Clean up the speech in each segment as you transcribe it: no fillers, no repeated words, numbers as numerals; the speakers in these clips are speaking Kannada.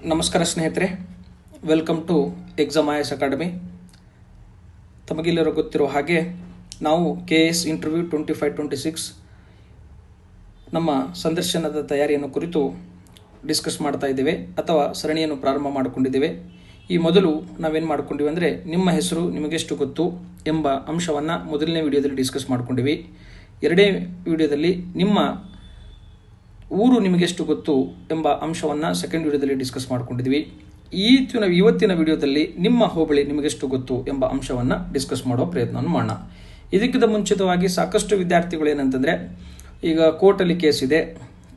ನಮಸ್ಕಾರ ಸ್ನೇಹಿತರೆ, welcome to exam IAS academy. ತಮಗೆಲ್ಲರೂ ಗೊತ್ತಿರೋ ಹಾಗೆ ನಾವು KS ಇಂಟರ್ವ್ಯೂ 25-26 ನಮ್ಮ ಸಂದರ್ಶನದ ತಯಾರಿಯನ್ನು ಕುರಿತು ಡಿಸ್ಕಸ್ ಮಾಡ್ತಾ ಇದ್ದೇವೆ ಅಥವಾ ಸರಣಿಯನ್ನು ಪ್ರಾರಂಭ ಮಾಡಿಕೊಂಡಿದ್ದೇವೆ. ಈ ಮೊದಲು ನಾವೇನು ಮಾಡ್ಕೊಂಡಿವಿ ಅಂದರೆ ನಿಮ್ಮ ಹೆಸರು ನಿಮಗೆಷ್ಟು ಗೊತ್ತು ಎಂಬ ಅಂಶವನ್ನು ಮೊದಲನೇ ವಿಡಿಯೋದಲ್ಲಿ ಡಿಸ್ಕಸ್ ಮಾಡ್ಕೊಂಡಿವಿ. ಎರಡನೇ ವಿಡಿಯೋದಲ್ಲಿ ನಿಮ್ಮ ಊರು ನಿಮಗೆಷ್ಟು ಗೊತ್ತು ಎಂಬ ಅಂಶವನ್ನು ಸೆಕೆಂಡ್ ವಿಡಿಯೋದಲ್ಲಿ ಡಿಸ್ಕಸ್ ಮಾಡ್ಕೊಂಡಿದ್ವಿ. ಇವತ್ತಿನ ವಿಡಿಯೋದಲ್ಲಿ ನಿಮ್ಮ ಹೋಬಳಿ ನಿಮಗೆಷ್ಟು ಗೊತ್ತು ಎಂಬ ಅಂಶವನ್ನು ಡಿಸ್ಕಸ್ ಮಾಡೋ ಪ್ರಯತ್ನವನ್ನು ಮಾಡೋಣ. ಇದಕ್ಕಿಂತ ಮುಂಚಿತವಾಗಿ ಸಾಕಷ್ಟು ವಿದ್ಯಾರ್ಥಿಗಳು ಏನಂತಂದರೆ, ಈಗ ಕೋರ್ಟಲ್ಲಿ ಕೇಸ್ ಇದೆ,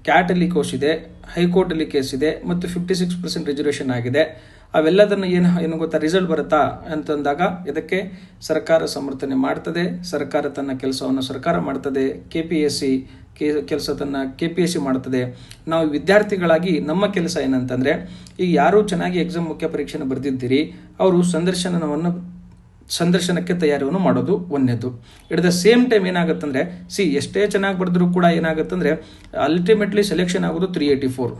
ಕ್ಯಾಟಲ್ಲಿ ಕೇಸ್ ಇದೆ, ಹೈಕೋರ್ಟಲ್ಲಿ ಕೇಸ್ ಇದೆ ಮತ್ತು 56% ರಿಸರ್ವೇಷನ್ ಆಗಿದೆ. ಅವೆಲ್ಲದನ್ನು ಏನು ಗೊತ್ತಾ, ರಿಸಲ್ಟ್ ಬರುತ್ತಾ ಅಂತಂದಾಗ ಇದಕ್ಕೆ ಸರ್ಕಾರ ಸಮರ್ಥನೆ ಮಾಡ್ತದೆ. ಸರ್ಕಾರ ತನ್ನ ಕೆಲಸವನ್ನು ಸರ್ಕಾರ ಮಾಡ್ತದೆ. KPSC ಕೆಲಸ ತನ್ನ KPSC ಮಾಡ್ತದೆ. ನಾವು ವಿದ್ಯಾರ್ಥಿಗಳಾಗಿ ನಮ್ಮ ಕೆಲಸ ಏನಂತಂದರೆ, ಈಗ ಯಾರು ಚೆನ್ನಾಗಿ ಎಕ್ಸಾಮ್ ಮುಖ್ಯ ಪರೀಕ್ಷೆನ ಬರೆದಿದ್ದೀರಿ ಅವರು ಸಂದರ್ಶನಕ್ಕೆ ತಯಾರಿಯನ್ನು ಮಾಡೋದು ಒಂದನೇದು. ಇಟ್ ದ ಸೇಮ್ ಟೈಮ್ ಏನಾಗುತ್ತಂದರೆ, ಎಷ್ಟೇ ಚೆನ್ನಾಗಿ ಬರೆದ್ರೂ ಕೂಡ ಏನಾಗುತ್ತಂದರೆ ಅಲ್ಟಿಮೇಟ್ಲಿ ಸೆಲೆಕ್ಷನ್ ಆಗೋದು 384.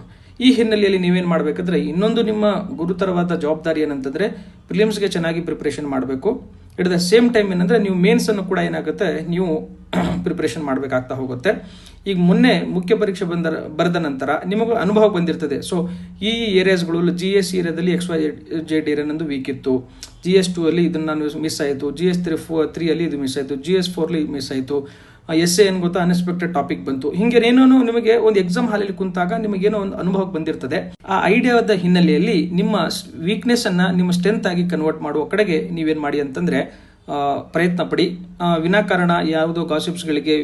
ಈ ಹಿನ್ನೆಲೆಯಲ್ಲಿ ನೀವೇನು ಮಾಡಬೇಕಂದ್ರೆ, ಇನ್ನೊಂದು ನಿಮ್ಮ ಗುರುತರವಾದ ಜವಾಬ್ದಾರಿ ಏನಂತಂದರೆ ಪ್ರಿಲಿಮ್ಸ್ಗೆ ಚೆನ್ನಾಗಿ ಪ್ರಿಪ್ರೇಷನ್ ಮಾಡಬೇಕು. ಇಟ್ ದ ಸೇಮ್ ಟೈಮ್ ಏನಂದರೆ ನೀವು ಮೇನ್ಸನ್ನು ಕೂಡ ಏನಾಗುತ್ತೆ ನೀವು ಪ್ರಿಪ್ರೇಷನ್ ಮಾಡಬೇಕಾಗ್ತಾ ಹೋಗುತ್ತೆ. ಈಗ ಮೊನ್ನೆ ಮುಖ್ಯ ಪರೀಕ್ಷೆ ಬರೆದ ನಂತರ ನಿಮಗೂ ಅನುಭವ ಬಂದಿರ್ತದೆ. ಸೊ ಈ ಏರಿಯಾಸ್ಗಳು GS ಏರಿಯಾದಲ್ಲಿ XYZ ಏರಿಯಾ ನಂದು ವೀಕ್ ಇತ್ತು, GS2 ಅಲ್ಲಿ ಇದನ್ನು ನಾನು ಮಿಸ್ ಆಯಿತು, GS3 ಅಲ್ಲಿ ಇದು ಮಿಸ್ ಆಯಿತು, GS4 ಮಿಸ್ ಆಯಿತು, SA ಏನು ಗೊತ್ತಾ ಅನ್ಎಕ್ಸ್ಪೆಕ್ಟೆಡ್ ಟಾಪಿಕ್ ಬಂತು. ಹಿಂಗೆ ಏನೋ ನಿಮಗೆ ಒಂದು ಎಕ್ಸಾಮ್ ಹಾಲಲ್ಲಿ ಕುಂತಾಗ ನಿಮಗೇನೋ ಒಂದು ಅನುಭವಕ್ಕೆ ಬಂದಿರ್ತದೆ. ಆ ಐಡಿಯಾದ ಹಿನ್ನೆಲೆಯಲ್ಲಿ ನಿಮ್ಮ ವೀಕ್ನೆಸ್ ಅನ್ನ ನಿಮ್ಮ ಸ್ಟ್ರೆಂತ್ ಆಗಿ ಕನ್ವರ್ಟ್ ಮಾಡುವ ಕಡೆಗೆ ನೀವೇನು ಮಾಡಿ ಅಂತಂದ್ರೆ ಪ್ರಯತ್ನ ಪಡಿ. ವಿನಾಕಾರಣ ಯಾವುದೋ ಗಾಸಿಪ್ಸ್ಗಳಿಗೆ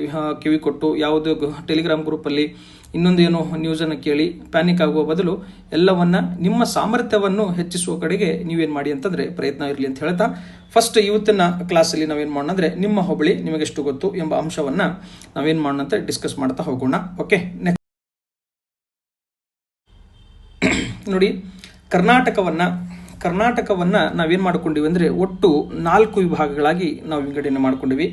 ಕಿವಿ ಕೊಟ್ಟು ಯಾವುದೋ ಟೆಲಿಗ್ರಾಮ್ ಗ್ರೂಪಲ್ಲಿ ಇನ್ನೊಂದೇನೋ ನ್ಯೂಸನ್ನು ಕೇಳಿ ಪ್ಯಾನಿಕ್ ಆಗುವ ಬದಲು ಎಲ್ಲವನ್ನ ನಿಮ್ಮ ಸಾಮರ್ಥ್ಯವನ್ನು ಹೆಚ್ಚಿಸುವ ಕಡೆಗೆ ನೀವೇನು ಮಾಡಿ ಅಂತಂದರೆ ಪ್ರಯತ್ನ ಇರಲಿ ಅಂತ ಹೇಳ್ತಾ, ಫಸ್ಟ್ ಇವತ್ತಿನ ಕ್ಲಾಸಲ್ಲಿ ನಾವೇನು ಮಾಡೋಣ ಅಂದರೆ ನಿಮ್ಮ ಹೋಬಳಿ ನಿಮಗೆಷ್ಟು ಗೊತ್ತು ಎಂಬ ಅಂಶವನ್ನು ನಾವೇನು ಮಾಡೋಣ ಅಂತ ಡಿಸ್ಕಸ್ ಮಾಡ್ತಾ ಹೋಗೋಣ. ಓಕೆ, ನೋಡಿ, ಕರ್ನಾಟಕವನ್ನು ನಾವೇನು ಮಾಡ್ಕೊಂಡಿವಿ ಅಂದರೆ ಒಟ್ಟು 4 ವಿಭಾಗಗಳಾಗಿ ನಾವು ವಿಂಗಡಣೆ ಮಾಡ್ಕೊಂಡಿವಿ.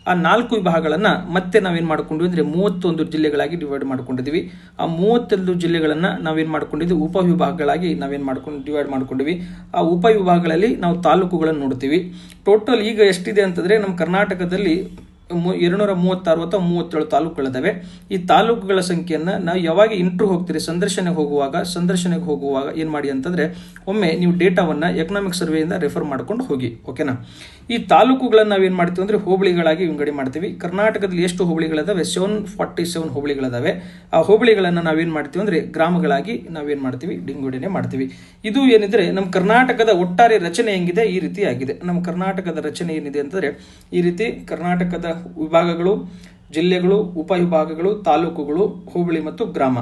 ಆ 4 ವಿಭಾಗಗಳನ್ನು ಮತ್ತೆ ನಾವೇನು ಮಾಡ್ಕೊಂಡಿವಿ ಅಂದರೆ 31 ಜಿಲ್ಲೆಗಳಾಗಿ ಡಿವೈಡ್ ಮಾಡ್ಕೊಂಡಿದ್ವಿ. ಆ 32 ಜಿಲ್ಲೆಗಳನ್ನು ನಾವೇನು ಮಾಡ್ಕೊಂಡಿದ್ವಿ ಉಪವಿಭಾಗಗಳಾಗಿ ಡಿವೈಡ್ ಮಾಡ್ಕೊಂಡಿವಿ. ಆ ಉಪವಿಭಾಗಗಳಲ್ಲಿ ನಾವು ತಾಲೂಕುಗಳನ್ನು ನೋಡ್ತೀವಿ. ಟೋಟಲ್ ಈಗ ಎಷ್ಟಿದೆ ಅಂತಂದರೆ ನಮ್ಮ ಕರ್ನಾಟಕದಲ್ಲಿ 236 ಅಥವಾ 37 ತಾಲೂಕುಗಳಿದ್ದಾವೆ. ಈ ತಾಲೂಕುಗಳ ಸಂಖ್ಯೆಯನ್ನು ನಾವು ಯಾವಾಗ ಇಂಟ್ರೂ ಹೋಗ್ತೀರಿ ಸಂದರ್ಶನಕ್ಕೆ ಹೋಗುವಾಗ ಏನು ಮಾಡಿ ಅಂತಂದರೆ ಒಮ್ಮೆ ನೀವು ಡೇಟಾವನ್ನು ಎಕನಾಮಿಕ್ ಸರ್ವೆಯಿಂದ ರೆಫರ್ ಮಾಡ್ಕೊಂಡು ಹೋಗಿ. ಓಕೆನಾ? ಈ ತಾಲೂಕುಗಳನ್ನು ನಾವೇನು ಮಾಡ್ತೀವಿ ಅಂದರೆ ಹೋಬಳಿಗಳಾಗಿ ವಿಂಗಡಣೆ ಮಾಡ್ತೀವಿ. ಕರ್ನಾಟಕದಲ್ಲಿ ಎಷ್ಟು ಹೋಬಳಿಗಳಿದಾವೆ? 747 ಹೋಬಳಿಗಳಿದಾವೆ. ಆ ಹೋಬಳಿಗಳನ್ನು ನಾವೇನು ಮಾಡ್ತೀವಿ ಅಂದರೆ ಗ್ರಾಮಗಳಾಗಿ ನಾವೇನು ಮಾಡ್ತೀವಿ ವಿಂಗಡಣೆ ಮಾಡ್ತೀವಿ. ಇದು ಏನಿದ್ರೆ ನಮ್ಮ ಕರ್ನಾಟಕದ ಒಟ್ಟಾರೆ ರಚನೆ ಹೆಂಗಿದೆ ಈ ರೀತಿ ಆಗಿದೆ. ನಮ್ಮ ಕರ್ನಾಟಕದ ರಚನೆ ಏನಿದೆ ಅಂತಂದರೆ ಈ ರೀತಿ ಕರ್ನಾಟಕದ ವಿಭಾಗಗಳು, ಜಿಲ್ಲೆಗಳು, ಉಪವಿಭಾಗಗಳು, ತಾಲೂಕುಗಳು, ಹೋಬಳಿ ಮತ್ತು ಗ್ರಾಮ.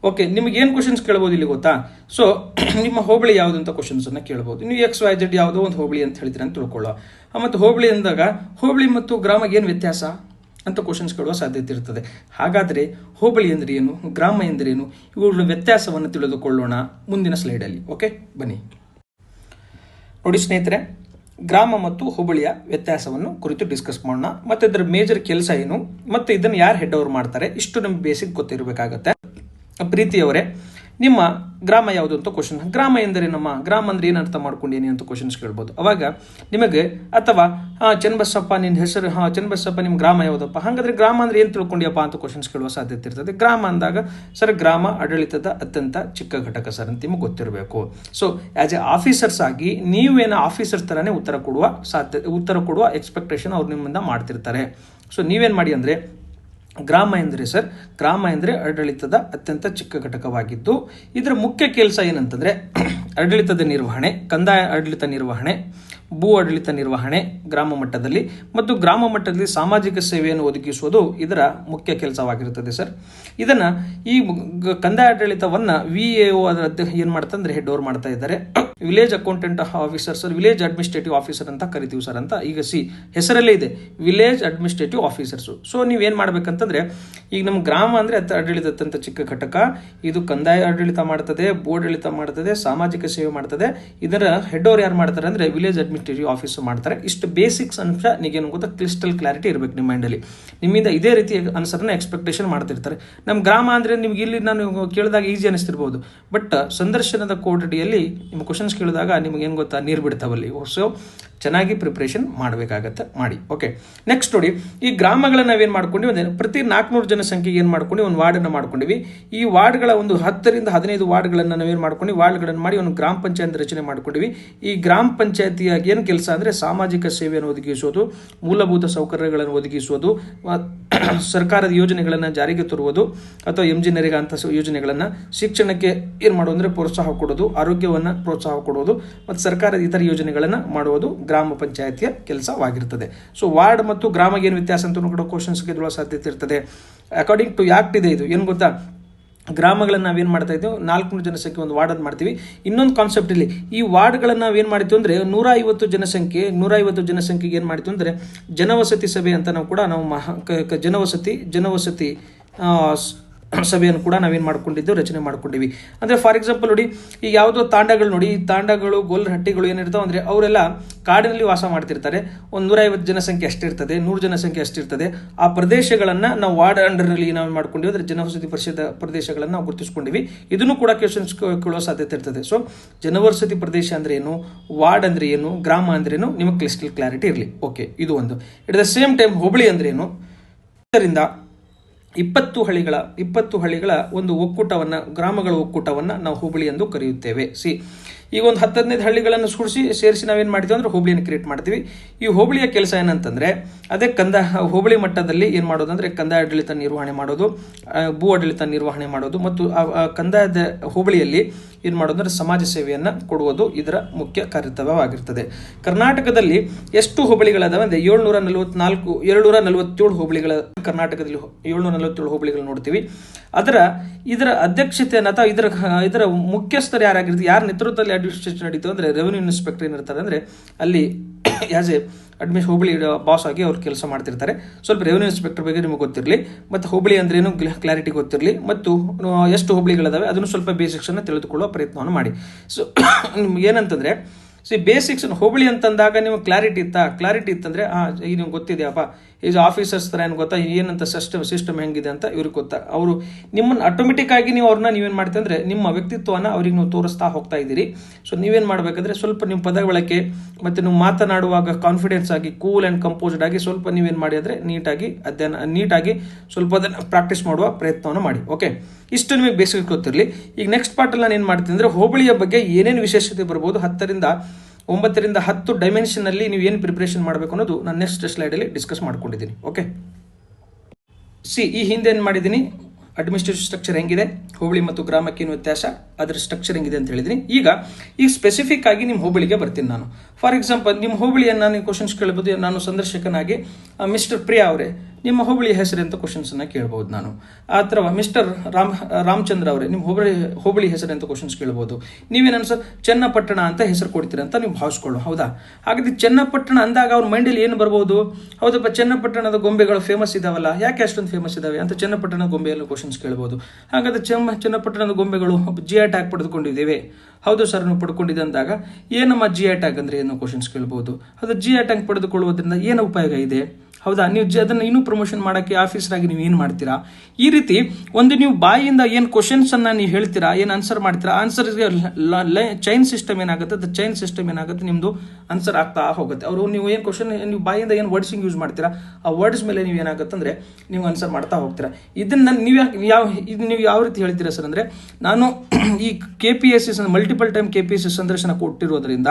ಓಕೆ, ನಿಮಗೆ ಏನು ಕ್ವಶನ್ಸ್ ಕೇಳ್ಬೋದು ಇಲ್ಲಿ ಗೊತ್ತಾ? ಸೊ ನಿಮ್ಮ ಹೋಬಳಿ ಯಾವುದು ಅಂತ ಕ್ವಶನ್ಸನ್ನು ಕೇಳ್ಬೋದು. ನೀವು XYZ ಯಾವುದೋ ಒಂದು ಹೋಬಳಿ ಅಂತ ಹೇಳ್ತೀರ ಅಂತ ತಿಳ್ಕೊಳ್ಳೋ. ಮತ್ತು ಹೋಬಳಿ ಅಂದಾಗ ಹೋಬಳಿ ಮತ್ತು ಗ್ರಾಮಕ್ಕೆ ಏನು ವ್ಯತ್ಯಾಸ ಅಂತ ಕ್ವಶನ್ಸ್ ಕೇಳುವ ಸಾಧ್ಯತೆ ಇರ್ತದೆ. ಹಾಗಾದರೆ ಹೋಬಳಿ ಅಂದರೆ ಏನು, ಗ್ರಾಮ ಎಂದರೇನು, ಇವುಗಳ ವ್ಯತ್ಯಾಸವನ್ನು ತಿಳಿದುಕೊಳ್ಳೋಣ ಮುಂದಿನ ಸ್ಲೈಡಲ್ಲಿ. ಓಕೆ, ಬನ್ನಿ. ನೋಡಿ ಸ್ನೇಹಿತರೆ, ಗ್ರಾಮ ಮತ್ತು ಹೋಬಳಿಯ ವ್ಯತ್ಯಾಸವನ್ನು ಕುರಿತು ಡಿಸ್ಕಸ್ ಮಾಡೋಣ. ಮತ್ತು ಇದರ ಮೇಜರ್ ಕೆಲಸ ಏನು ಮತ್ತು ಇದನ್ನು ಯಾರು ಹೆಡ್ ಓವರ್ ಮಾಡ್ತಾರೆ, ಇಷ್ಟು ನಮ್ಗೆ ಬೇಸಿಕ್ ಗೊತ್ತಿರಬೇಕಾಗತ್ತೆ. ಪ್ರೀತಿಯವರೇ, ನಿಮ್ಮ ಗ್ರಾಮ ಯಾವುದು ಅಂತ ಕ್ವಶನ್, ಗ್ರಾಮ ಎಂದರೆ ಗ್ರಾಮ ಅಂದ್ರೆ ಏನು ಅರ್ಥ ಮಾಡ್ಕೊಂಡೇನಿ ಅಂತ ಕ್ವಶನ್ಸ್ ಕೇಳ್ಬೋದು. ಅವಾಗ ನಿಮಗೆ ಅಥವಾ ಚನ್ನಬಸಪ್ಪ ನಿನ್ನ ಹೆಸರು, ಚನ್ನಬಸಪ್ಪ ನಿಮ್ಮ ಗ್ರಾಮ ಯಾವುದಪ್ಪ, ಹಾಗಾದ್ರೆ ಗ್ರಾಮ ಅಂದ್ರೆ ಏನು ತಿಳ್ಕೊಂಡಿಯಪ್ಪ ಅಂತ ಕ್ವಶನ್ಸ್ ಕೇಳುವ ಸಾಧ್ಯತೆ ಇರ್ತದೆ. ಗ್ರಾಮ ಅಂದಾಗ ಸರ್ ಗ್ರಾಮ ಆಡಳಿತದ ಅತ್ಯಂತ ಚಿಕ್ಕ ಘಟಕ ಸರ್ ಅಂತ ನಿಮಗೆ ಗೊತ್ತಿರಬೇಕು. ಸೊ ಆಸ್ ಎ ಆಫೀಸರ್ಸ್ ಆಗಿ ನೀವೇನೋ ಆಫೀಸರ್ ತರನೇ ಉತ್ತರ ಕೊಡುವ ಎಕ್ಸ್ಪೆಕ್ಟೇಷನ್ ಅವ್ರು ನಿಮ್ಮಿಂದ ಮಾಡ್ತಿರ್ತಾರೆ. ಸೊ ನೀವೇನು ಮಾಡಿ ಅಂದರೆ ಗ್ರಾಮ ಎಂದರೆ ಆಡಳಿತದ ಅತ್ಯಂತ ಚಿಕ್ಕ ಘಟಕವಾಗಿದ್ದು ಇದರ ಮುಖ್ಯ ಕೆಲಸ ಏನಂತಂದರೆ ಆಡಳಿತದ ನಿರ್ವಹಣೆ, ಕಂದಾಯ ಆಡಳಿತ ನಿರ್ವಹಣೆ, ಭೂ ಆಡಳಿತ ನಿರ್ವಹಣೆ ಗ್ರಾಮ ಮಟ್ಟದಲ್ಲಿ ಮತ್ತು ಗ್ರಾಮ ಮಟ್ಟದಲ್ಲಿ ಸಾಮಾಜಿಕ ಸೇವೆಯನ್ನು ಒದಗಿಸುವುದು ಇದರ ಮುಖ್ಯ ಕೆಲಸವಾಗಿರುತ್ತದೆ ಸರ್. ಇದನ್ನು ಈ ಕಂದಾಯ ಆಡಳಿತವನ್ನು VAO ಅದರ ಏನು ಮಾಡ್ತಂದ್ರೆ ಹೆಡ್ ಓವರ್ ಮಾಡ್ತಾ ಇದ್ದಾರೆ. Village accountant officer sir, village administrative officer ಅಂತ ಕರಿತೀವಿ ಸರ್ ಅಂತ. ಈಗ ಹೆಸರಲ್ಲೇ ಇದೆ ವಿಲೇಜ್ ಅಡ್ಮಿನಿಸ್ಟ್ರೇಟಿವ್ ಆಫೀಸರ್ಸು. ಸೊ ನೀವೇನು ಮಾಡ್ಬೇಕಂತಂದ್ರೆ, ಈಗ ನಮ್ಮ ಗ್ರಾಮ ಅಂದರೆ ಆಡಳಿತ ಅತ್ಯಂತ ಚಿಕ್ಕ ಘಟಕ. ಇದು ಕಂದಾಯ ಆಡಳಿತ ಮಾಡ್ತದೆ, ಬೋರ್ಡ್ ಆಡಳಿತ ಮಾಡ್ತದೆ, ಸಾಮಾಜಿಕ ಸೇವೆ ಮಾಡ್ತದೆ. ಇದರ ಹೆಡ್ ಅವ್ರು ಯಾರು ಮಾಡ್ತಾರೆ ಅಂದರೆ ವಿಲೇಜ್ ಅಡ್ಮಿನಿಸ್ಟ್ರೇಟಿವ್ ಆಫೀಸರ್ ಮಾಡ್ತಾರೆ. ಇಷ್ಟು ಬೇಸಿಕ್ಸ್ ಅಂಶ ನೀಗೇನು ಗೊತ್ತಾ, ಕ್ಲಿಸ್ಟಲ್ ಕ್ಲಾರಿಟಿ ಇರಬೇಕು ನಿಮ್ಮ ಮೈಂಡಲ್ಲಿ. ನಿಮ್ಮಿಂದ ಇದೇ ರೀತಿ ಆನ್ಸರ್ನ ಎಕ್ಸ್ಪೆಕ್ಟೇಷನ್ ಮಾಡ್ತಿರ್ತಾರೆ. ನಮ್ಮ ಗ್ರಾಮ ಅಂದರೆ ನಿಮ್ಗೆ ಇಲ್ಲಿ ನಾನು ಕೇಳಿದಾಗ ಈಸಿ ಅನಿಸ್ತಿರ್ಬೋದು, ಬಟ್ ಸಂದರ್ಶನದ ಕೋಡ್ ಅಡಿಯಲ್ಲಿ ನಿಮ್ಮ ಕ್ವಶನ್ಸ್ ಕೇಳಿದಾಗ ನಿಮ್ಗೆ ಏನು ಗೊತ್ತಾ, ನೀರು ಬಿಡ್ತಾವಲ್ಲಿ. ಸೊ ಚೆನ್ನಾಗಿ ಪ್ರಿಪ್ರೇಷನ್ ಮಾಡಬೇಕಾಗತ್ತೆ, ಮಾಡಿ. ಓಕೆ, ನೆಕ್ಸ್ಟ್ ನೋಡಿ, ಈ ಗ್ರಾಮಗಳನ್ನ ನಾವೇನು ಮಾಡ್ಕೊಂಡಿವಿ ಅಂದರೆ ಪ್ರತಿ 400 ಜನಸಂಖ್ಯೆಗೆ ಏನು ಮಾಡ್ಕೊಂಡು ಒಂದು ವಾರ್ಡನ್ನು ಮಾಡ್ಕೊಂಡಿವಿ. ಈ ವಾರ್ಡ್ಗಳ ಒಂದು 10 ರಿಂದ 15 ವಾರ್ಡ್ಗಳನ್ನು ನಾವೇನು ಮಾಡ್ಕೊಂಡು ವಾರ್ಡ್ಗಳನ್ನು ಮಾಡಿ ಒಂದು ಗ್ರಾಮ ಪಂಚಾಯತ್ ರಚನೆ ಮಾಡ್ಕೊಂಡಿವಿ. ಈ ಗ್ರಾಮ ಪಂಚಾಯತಿಯ ಏನು ಕೆಲಸ ಅಂದರೆ ಸಾಮಾಜಿಕ ಸೇವೆಯನ್ನು ಒದಗಿಸೋದು, ಮೂಲಭೂತ ಸೌಕರ್ಯಗಳನ್ನು ಒದಗಿಸುವುದು, ಸರ್ಕಾರದ ಯೋಜನೆಗಳನ್ನು ಜಾರಿಗೆ ತರುವುದು ಅಥವಾ MG ನರೇಗಾ ಅಂತ ಯೋಜನೆಗಳನ್ನು, ಶಿಕ್ಷಣಕ್ಕೆ ಏನು ಮಾಡೋದು ಅಂದರೆ ಪ್ರೋತ್ಸಾಹ ಕೊಡೋದು, ಆರೋಗ್ಯವನ್ನು ಪ್ರೋತ್ಸಾಹ ಕೊಡೋದು ಮತ್ತು ಸರ್ಕಾರದ ಇತರ ಯೋಜನೆಗಳನ್ನು ಮಾಡುವುದು ಗ್ರಾಮ ಪಂಚಾಯತಿಯ ಕೆಲಸವಾಗಿರ್ತದೆ. ಸೊ ವಾರ್ಡ್ ಮತ್ತು ಗ್ರಾಮಕ್ಕೆ ಏನು ವ್ಯತ್ಯಾಸ ಅಂತ ಕೂಡ ಕ್ವಶನ್ಸ್ ಗೆಲ್ಲುವ ಸಾಧ್ಯತೆ ಇರ್ತದೆ. ಅಕಾರ್ಡಿಂಗ್ ಟು ಆಕ್ಟ್ ಇದೆ ಇದು. ಏನು ಗೊತ್ತಾ, ಗ್ರಾಮಗಳನ್ನು ನಾವೇನು ಮಾಡ್ತಾ ಇದ್ದೀವಿ, 400 ಜನಸಂಖ್ಯೆ ಒಂದು ವಾರ್ಡ್ ಮಾಡ್ತೀವಿ. ಇನ್ನೊಂದು ಕಾನ್ಸೆಪ್ಟ್ ಇಲ್ಲಿ, ಈ ವಾರ್ಡ್ಗಳನ್ನು ನಾವೇನು ಮಾಡ್ತೀವಿ ಅಂದರೆ 150 ಜನಸಂಖ್ಯೆಗೆ ಏನು ಮಾಡ್ತೀವಿ ಅಂದರೆ ಜನವಸತಿ ಸಭೆ ಅಂತ ನಾವು ಜನವಸತಿ ಸಭೆಯನ್ನು ಕೂಡ ನಾವೇನು ಮಾಡ್ಕೊಂಡಿದ್ದು, ರಚನೆ ಮಾಡ್ಕೊಂಡಿವಿ. ಅಂದರೆ ಫಾರ್ ಎಕ್ಸಾಂಪಲ್ ನೋಡಿ, ಈಗ ಯಾವುದೋ ತಾಂಡಗಳು ನೋಡಿ, ಈ ತಾಂಡಗಳು ಗೋಲ್ ಹಟ್ಟಿಗಳು ಏನಿರ್ತಾವೆ ಅಂದರೆ ಅವರೆಲ್ಲ ಕಾಡಿನಲ್ಲಿ ವಾಸ ಮಾಡ್ತಿರ್ತಾರೆ. ಒಂದು 150 ಜನಸಂಖ್ಯೆ ಅಷ್ಟಿರ್ತದೆ, 100 ಜನಸಂಖ್ಯೆ ಅಷ್ಟಿರ್ತದೆ. ಆ ಪ್ರದೇಶಗಳನ್ನು ನಾವು ವಾರ್ಡ್ ಅಂಡರ್ನಲ್ಲಿ ನಾವು ಮಾಡ್ಕೊಂಡಿವಿ, ಅಂದರೆ ಜನವಸತಿ ಪ್ರದೇಶಗಳನ್ನು ನಾವು ಗುರುತಿಸ್ಕೊಂಡಿವಿ. ಇದನ್ನು ಕೂಡ ಕ್ವೆಶನ್ಸ್ ಕೇಳೋ ಸಾಧ್ಯತೆ ಇರ್ತದೆ. ಸೊ ಜನವಸತಿ ಪ್ರದೇಶ ಅಂದರೆ ಏನು, ವಾರ್ಡ್ ಅಂದರೆ ಏನು, ಗ್ರಾಮ ಅಂದ್ರೆ ಏನು, ನಿಮಗೆ ಕ್ಲಿಸ್ಟಲ್ ಕ್ಲಾರಿಟಿ ಇರಲಿ. ಓಕೆ, ಇದು ಒಂದು. ಇಟ್ ದ ಸೇಮ್ ಟೈಮ್ ಹೋಬಳಿ ಅಂದ್ರೆ ಏನು, ಇದರಿಂದ 20 ಹಳ್ಳಿಗಳ ಒಂದು ಒಕ್ಕೂಟವನ್ನು, ಗ್ರಾಮಗಳ ಒಕ್ಕೂಟವನ್ನು ನಾವು ಹೋಬಳಿ ಎಂದು ಕರೆಯುತ್ತೇವೆ. ಈಗ ಒಂದು 10-15 ಹಳ್ಳಿಗಳನ್ನು ಸೇರಿಸಿ ನಾವೇನು ಮಾಡ್ತೀವಿ ಅಂದರೆ ಹೋಬಳಿಯನ್ನು ಕ್ರಿಯೇಟ್ ಮಾಡ್ತೀವಿ. ಈ ಹೋಬಳಿಯ ಕೆಲಸ ಏನಂತಂದರೆ ಅದೇ ಹೋಬಳಿ ಮಟ್ಟದಲ್ಲಿ ಏನು ಮಾಡೋದು ಅಂದರೆ ಕಂದಾಯ ಆಡಳಿತ ನಿರ್ವಹಣೆ ಮಾಡೋದು, ಭೂ ಆಡಳಿತ ನಿರ್ವಹಣೆ ಮಾಡೋದು ಮತ್ತು ಕಂದಾಯದ ಹೋಬಳಿಯಲ್ಲಿ ಏನು ಮಾಡೋದು ಅಂದರೆ ಸಮಾಜ ಸೇವೆಯನ್ನು ಕೊಡುವುದು ಇದರ ಮುಖ್ಯ ಕರ್ತವ್ಯವಾಗಿರ್ತದೆ. ಕರ್ನಾಟಕದಲ್ಲಿ ಎಷ್ಟು ಹೋಬಳಿಗಳದಾವೆ ಅಂದರೆ 747 ಹೋಬಳಿಗಳ ಕರ್ನಾಟಕದಲ್ಲಿ 747 ಹೋಬಳಿಗಳು ನೋಡ್ತೀವಿ. ಇದರ ಅಧ್ಯಕ್ಷತೆಯನ್ನು ಅಥವಾ ಇದರ ಮುಖ್ಯಸ್ಥರು ಯಾರಾಗಿರ್ತೀವಿ, ಯಾರ ನೇತೃತ್ವದಲ್ಲಿ ಅಡ್ಮಿನಿಸ್ಟ್ರೇಷನ್ ನಡೀತು ಅಂದರೆ ರೆವೆನ್ಯೂ ಇನ್ಸ್ಪೆಕ್ಟರ್ ಏನಿರ್ತಾರೆ ಅಂದರೆ ಅಲ್ಲಿ ಆಸ್ ಎ ಹೋಬಳಿ ಬಾಸ್ ಆಗಿ ಅವ್ರು ಕೆಲಸ ಮಾಡ್ತಿರ್ತಾರೆ. ಸ್ವಲ್ಪ ರೆವೆನ್ಯೂ ಇನ್ಸ್ಪೆಕ್ಟರ್ ಬಗ್ಗೆ ನಿಮಗೆ ಗೊತ್ತಿರಲಿ, ಮತ್ತು ಹೋಬಳಿ ಅಂದ್ರೇನು ಕ್ಲಾರಿಟಿ ಗೊತ್ತಿರಲಿ, ಮತ್ತು ಎಷ್ಟು ಹೋಬಳಿಗಳಿದಾವೆ ಅದನ್ನು ಸ್ವಲ್ಪ ಬೇಸಿಕ್ಸನ್ನು ತಿಳಿದುಕೊಳ್ಳುವ ಪ್ರಯತ್ನವನ್ನು ಮಾಡಿ. ಸೊ ಏನಂತಂದರೆ ಬೇಸಿಕ್ಸ್ ಹೋಬಳಿ ಅಂತಂದಾಗ ನೀವು ಕ್ಲಾರಿಟಿ ಇತ್ತಂದರೆ ಈಗ ನಿಮ್ಗೆ ಗೊತ್ತಿದೆಯಪ್ಪ, ಈಸ್ ಆಫೀಸರ್ಸ್ ಥರ ಏನು ಗೊತ್ತಾ, ಏನಂತ ಸಿಸ್ಟಮ್ ಹೆಂಗಿದೆ ಅಂತ ಇವ್ರಿಗೆ ಗೊತ್ತಾ. ಅವರು ನಿಮ್ಮನ್ನು ಆಟೋಮೆಟಿಕ್ ಆಗಿ ನೀವೇನು ಮಾಡ್ತೀವಿ ಅಂದರೆ ನಿಮ್ಮ ವ್ಯಕ್ತಿತ್ವವನ್ನು ಅವ್ರಿಗೆ ನೀವು ತೋರಿಸ್ತಾ ಹೋಗ್ತಾ ಇದ್ದೀರಿ. ಸೊ ನೀವೇನು ಮಾಡಬೇಕಂದ್ರೆ ಸ್ವಲ್ಪ ನಿಮ್ಮ ಪದ ಬಳಕೆ ಮತ್ತು ನೀವು ಮಾತನಾಡುವಾಗ ಕಾನ್ಫಿಡೆನ್ಸ್ ಆಗಿ, ಕೂಲ್ ಆ್ಯಂಡ್ ಕಂಪೋಸ್ಡ್ ಆಗಿ ಸ್ವಲ್ಪ ನೀವೇನು ಮಾಡಿ ಅಂದರೆ ನೀಟಾಗಿ ಸ್ವಲ್ಪ ಅದನ್ನು ಪ್ರಾಕ್ಟೀಸ್ ಮಾಡುವ ಪ್ರಯತ್ನವನ್ನು ಮಾಡಿ. ಓಕೆ, ಇಷ್ಟು ನಿಮಗೆ ಬೇಸಿಕ್ ಗೊತ್ತಿರಲಿ. ಈಗ ನೆಕ್ಸ್ಟ್ ಪಾರ್ಟಲ್ಲಿ ನಾನು ಏನು ಮಾಡ್ತೀನಿ ಅಂದರೆ ಹೋಬಳಿಯ ಬಗ್ಗೆ ಏನೇನು ವಿಶೇಷತೆ ಬರ್ಬೋದು, 9 ರಿಂದ 10 ಡೈಮೆನ್ಷನಲ್ಲಿ ನೀವು ಏನು ಪ್ರಿಪ್ರೇಷನ್ ಮಾಡಬೇಕು ಅನ್ನೋದು ನಾನು ನೆಕ್ಸ್ಟ್ ಸ್ಲೈಡಲ್ಲಿ ಡಿಸ್ಕಸ್ ಮಾಡ್ಕೊಂಡಿದ್ದೀನಿ. ಓಕೆ, ಈ ಹಿಂದೆ ಏನು ಮಾಡಿದ್ದೀನಿ, ಅಡ್ಮಿನಿಸ್ಟ್ರೇಟಿವ್ ಸ್ಟ್ರಕ್ಚರ್ ಹೆಂಗಿದೆ, ಹೋಬಳಿ ಮತ್ತು ಗ್ರಾಮಕ್ಕೆ ಏನು ವ್ಯತ್ಯಾಸ, ಅದರ ಸ್ಟ್ರಕ್ಚರ್ ಹೆಂಗಿದೆ ಅಂತ ಹೇಳಿದ್ದೀನಿ. ಈಗ ಸ್ಪೆಸಿಫಿಕ್ ಆಗಿ ನಿಮ್ಮ ಹೋಬಳಿಗೆ ಬರ್ತೀನಿ ನಾನು. ಫಾರ್ ಎಕ್ಸಾಂಪಲ್ ನಿಮ್ಮ ಹೋಬಳಿಯನ್ನು ನೀವು ಕ್ವಶನ್ಸ್ ಕೇಳ್ಬೋದು. ನಾನು ಸಂದರ್ಶಕನಾಗಿ ಮಿಸ್ಟರ್ ಪ್ರಿಯಾ ಅವರೇ ನಿಮ್ಮ ಹೋಬಳಿ ಹೆಸರು ಅಂತ ಕ್ವಶನ್ಸನ್ನು ಕೇಳ್ಬೋದು ನಾನು. ಅಥವಾ ಮಿಸ್ಟರ್ ರಾಮಚಂದ್ರ ಅವರೇ ನಿಮ್ಮ ಹೋಬಳಿ ಹೆಸರು ಅಂತ ಕ್ವಶನ್ಸ್ ಕೇಳ್ಬೋದು. ನೀವೇನು ಸರ್ ಚನ್ನಪಟ್ಟಣ ಅಂತ ಹೆಸರು ಕೊಡ್ತೀರ ಅಂತ ನೀವು ಭಾವಿಸ್ಕೊಳ್ಳು, ಹೌದಾ? ಹಾಗಾದ್ರೆ ಚನ್ನಪಟ್ಟಣ ಅಂದಾಗ ಅವ್ರ ಮೈಂಡಲ್ಲಿ ಏನು ಬರ್ಬೋದು, ಹೌದಪ್ಪ ಚನ್ನಪಟ್ಟಣದ ಗೊಂಬೆಗಳು ಫೇಮಸ್ ಇದಾವಲ್ಲ, ಯಾಕೆ ಅಷ್ಟೊಂದು ಫೇಮಸ್ ಇದಾವೆ ಅಂತ ಚನ್ನಪಟ್ಟಣದ ಗೊಂಬೆಯಲ್ಲೂ ಕ್ವಶನ್ಸ್ ಕೇಳ್ಬೋದು. ಹಾಗಾದ್ರೆ ಚನ್ನಪಟ್ಟಣದ ಗೊಂಬೆಗಳು GI ಟ್ಯಾಗ್ ಪಡೆದುಕೊಂಡಿದ್ದೇವೆ, ಹೌದು ಸರ್ ನೀವು ಪಡ್ಕೊಂಡಿದ್ದೆ ಅಂದಾಗ ಏನಮ್ಮ GI ಟ್ಯಾಗ್ ಅಂದರೆ ಏನು ಕ್ವಶನ್ಸ್ ಕೇಳ್ಬೋದು. ಅದು GI ಟ್ಯಾಗ್ ಪಡೆದುಕೊಳ್ಳುವುದರಿಂದ ಏನು ಉಪಯೋಗ ಇದೆ, ಹೌದಾ? ನೀವು ಅದನ್ನು ಇನ್ನೂ ಪ್ರಮೋಷನ್ ಮಾಡೋಕ್ಕೆ ಆಫೀಸರಾಗಿ ನೀವು ಏನು ಮಾಡ್ತೀರಾ? ಈ ರೀತಿ ಒಂದು ನೀವು ಬಾಯಿಯಿಂದ ಏನು ಕ್ವಶನ್ಸನ್ನು ನೀವು ಹೇಳ್ತೀರಾ, ಏನು ಆನ್ಸರ್ ಮಾಡ್ತೀರಾ, ಆನ್ಸರ್ಗೆ ಚೈನ್ ಸಿಸ್ಟಮ್ ಏನಾಗುತ್ತೆ, ಅದು ಚೈನ್ ಸಿಸ್ಟಮ್ ಏನಾಗುತ್ತೆ ನಿಮ್ಮದು ಆನ್ಸರ್ ಆಗ್ತಾ ಹೋಗುತ್ತೆ. ಅವರು ನೀವು ಏನು ಕ್ವಶನ್ ನೀವು ಬಾಯಿಂದ ಏನು ವರ್ಡ್ಸಿಂಗ್ ಯೂಸ್ ಮಾಡ್ತೀರಾ, ಆ ವರ್ಡ್ಸ್ ಮೇಲೆ ನೀವು ಏನಾಗುತ್ತೆ ಅಂದರೆ ನೀವು ಆನ್ಸರ್ ಮಾಡ್ತಾ ಹೋಗ್ತೀರಾ. ಇದನ್ನು ನೀವು ಯಾವ ರೀತಿ ಹೇಳ್ತೀರಾ ಸರ್ ಅಂದರೆ, ನಾನು ಈ KPSC ಮಲ್ಟಿಪಲ್ ಟೈಮ್ KPSC ಸಂದರ್ಶನ ಕೊಟ್ಟಿರೋದ್ರಿಂದ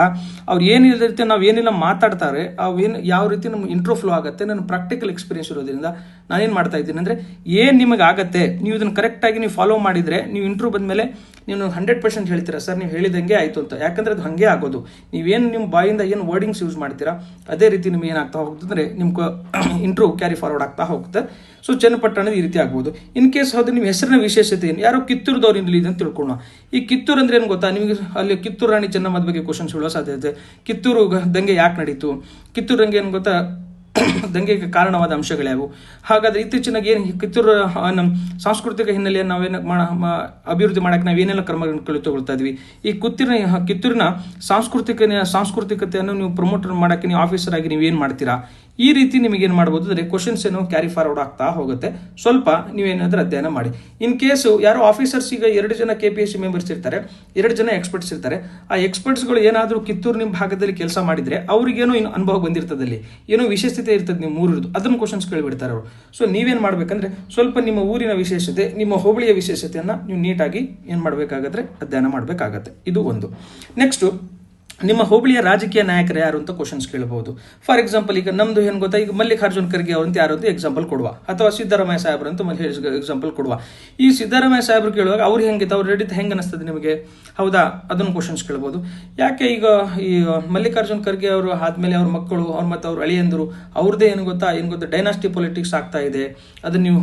ಅವ್ರು ಏನಿರುತ್ತೆ ನಾವು ಏನೆಲ್ಲ ಮಾತಾಡ್ತಾರೆ ಅವೇನು ಯಾವ ರೀತಿ ನಮ್ಮ ಇಂಟ್ರೋ ಫ್ಲೋ ಆಗುತ್ತೆ, ನನ್ನ ಪ್ರಾಕ್ಟಿಕಲ್ ಎಕ್ಸ್ಪೀರಿಯನ್ಸ್ ಇರೋದ್ರಿಂದ ನಾನೇನು ಮಾಡ್ತಾ ಇದ್ದೀನಿ ಅಂದರೆ ಏನು ನಿಮಗೆ ಆಗತ್ತೆ ನೀವು ಇದನ್ನು ಕರೆಕ್ಟಾಗಿ ನೀವು ಫಾಲೋ ಮಾಡಿದರೆ ನೀವು ಇಂಟ್ರ್ಯೂ ಬಂದಮೇಲೆ ನೀವು 100% ಹೇಳ್ತೀರಾ ಸರ್ ನೀವು ಹೇಳಿದಂಗೆ ಆಯಿತು ಅಂತ. ಯಾಕಂದರೆ ಅದು ಹಾಗೆ ಆಗೋದು. ನೀವೇನು ನಿಮ್ಮ ಬಾಯಿಂದ ಏನು ವರ್ಡಿಂಗ್ಸ್ ಯೂಸ್ ಮಾಡ್ತೀರಾ ಅದೇ ರೀತಿ ನಿಮ್ಗೆ ಏನಾಗ್ತಾ ಹೋಗ್ತಂದ್ರೆ ನಿಮ್ಗೆ ಇಂಟ್ರ್ಯೂ ಕ್ಯಾರಿ ಫಾರ್ವರ್ಡ್ ಆಗ್ತಾ ಹೋಗುತ್ತೆ. ಸೊ ಚನ್ನಪಟ್ಟಣದ ಈ ರೀತಿ ಆಗ್ಬೋದು. ಇನ್ ಕೇಸ್ ಹೌದು ನಿಮ್ಮ ಹೆಸರಿನ ವಿಶೇಷತೆ ಏನು, ಯಾರೋ ಕಿತ್ತೂರದವ್ರು ಇಲ್ಲಿ ಅಂತ ತಿಳ್ಕೊಳ್ಳೋಣ. ಈ ಕಿತ್ತೂರು ಅಂದ್ರೆ ಏನು ಗೊತ್ತಾ ನಿಮಗೆ, ಅಲ್ಲಿ ಕಿತ್ತೂರು ರಾಣಿ ಚೆನ್ನಮ್ಮದ ಬಗ್ಗೆ ಕ್ವಶನ್ಸ್ ಹೇಳೋ ಸಾಧ್ಯತೆ. ಕಿತ್ತೂರು ದಂಗೆ ಯಾಕೆ ನಡೀತು, ಕಿತ್ತೂರು ದಂಗೆ ಏನು ಗೊತ್ತಾ, ದಂಗೆಗೆ ಕಾರಣವಾದ ಅಂಶಗಳ್ಯಾವು. ಹಾಗಾದ್ರೆ ಇತ್ತೀಚಿನಾಗ ಏನು ಕಿತ್ತೂರು ನಮ್ಮ ಸಾಂಸ್ಕೃತಿಕ ಹಿನ್ನೆಲೆಯನ್ನು ನಾವೇನು ಅಭಿವೃದ್ಧಿ ಮಾಡಕ್ಕೆ ನಾವೇನೆಲ್ಲ ಕ್ರಮಗಳನ್ನು ತಗೊಳ್ತಾ ಇದ್ವಿ. ಈ ಕಿತ್ತೂರಿನ ಸಾಂಸ್ಕೃತಿಕತೆಯನ್ನು ನೀವು ಪ್ರಮೋಟ್ ಮಾಡಕ್ಕೆ ನೀವು ಆಫೀಸರ್ ಆಗಿ ನೀವೇನು ಮಾಡ್ತೀರಾ, ಈ ರೀತಿ ನಿಮಗೇನು ಮಾಡ್ಬೋದು ಅಂದರೆ ಕ್ವಶನ್ಸ್ ಏನೋ ಕ್ಯಾರಿ ಫಾರ್ವರ್ಡ್ ಆಗ್ತಾ ಹೋಗುತ್ತೆ. ಸ್ವಲ್ಪ ನೀವೇನಾದ್ರೂ ಅಧ್ಯಯನ ಮಾಡಿ. ಇನ್ ಕೇಸು ಯಾರೋ ಆಫೀಸರ್ಸ್ ಈಗ 2 ಜನ KPSC ಮೆಂಬರ್ಸ್ ಇರ್ತಾರೆ, 2 ಜನ ಎಕ್ಸ್ಪರ್ಟ್ಸ್ ಇರ್ತಾರೆ. ಆ ಎಕ್ಸ್ಪರ್ಟ್ಸ್ಗಳು ಏನಾದರೂ ಕಿತ್ತೂರು ನಿಮ್ಮ ಭಾಗದಲ್ಲಿ ಕೆಲಸ ಮಾಡಿದರೆ ಅವ್ರಿಗೇನೋ ಇನ್ನು ಅನುಭವ ಬಂದಿರ್ತದಲ್ಲಿ, ಏನೋ ವಿಶೇಷತೆ ಇರ್ತದೆ ನಿಮ್ಮ ಊರಿದ್ದು, ಅದನ್ನು ಕ್ವಶನ್ಸ್ ಕೇಳಿಬಿಡ್ತಾರೆ ಅವರು. ಸೊ ನೀವೇನು ಮಾಡಬೇಕಂದ್ರೆ ಸ್ವಲ್ಪ ನಿಮ್ಮ ಊರಿನ ವಿಶೇಷತೆ, ನಿಮ್ಮ ಹೋಬಳಿಯ ವಿಶೇಷತೆಯನ್ನು ನೀವು ನೀಟಾಗಿ ಏನು ಮಾಡಬೇಕಾಗತ್ತೆ, ಅಧ್ಯಯನ ಮಾಡಬೇಕಾಗತ್ತೆ. ಇದು ಒಂದು. ನೆಕ್ಸ್ಟು ನಿಮ್ಮ ಹೋಬಳಿಯ ರಾಜಕೀಯ ನಾಯಕರು ಯಾರು ಅಂತ ಕ್ವಶನ್ಸ್ ಕೇಳಬಹುದು. ಫಾರ್ ಎಕ್ಸಾಂಪಲ್ ಈಗ ನಮ್ದು ಏನು ಗೊತ್ತಾ, ಈಗ ಮಲ್ಲಿಕಾರ್ಜುನ್ ಖರ್ಗೆ ಅವರಂತ ಯಾರು ಅಂತ ಎಕ್ಸಾಂಪಲ್ ಕೊಡುವ, ಅಥವಾ ಸಿದ್ದರಾಮಯ್ಯ ಸಾಹೇಬ್ರು ಅಂತ ಎಕ್ಸಾಂಪಲ್ ಕೊಡುವ. ಈ ಸಿದ್ದರಾಮಯ್ಯ ಸಾಹೇಬ್ರು ಕೇಳುವಾಗ ಅವ್ರು ಹೆಂಗಿತ್ತು, ಅವ್ರು ರೆಡಿತ್ ಹೆಂಗೆ ಅನಿಸ್ತದೆ ನಿಮಗೆ, ಹೌದಾ, ಅದನ್ನು ಕ್ವಶನ್ಸ್ ಕೇಳ್ಬೋದು. ಯಾಕೆ ಈಗ ಈ ಮಲ್ಲಿಕಾರ್ಜುನ್ ಖರ್ಗೆ ಅವರು ಆದ್ಮೇಲೆ ಅವ್ರ ಮಕ್ಕಳು ಅವ್ರು ಮತ್ತು ಅವ್ರ ಅಳಿಯಂದರು ಅವ್ರದ್ದೇ ಏನು ಗೊತ್ತಾ ಡೈನಾಸ್ಟಿ ಪೊಲಿಟಿಕ್ಸ್ ಆಗ್ತಾ ಇದೆ, ಅದನ್ನು ನೀವು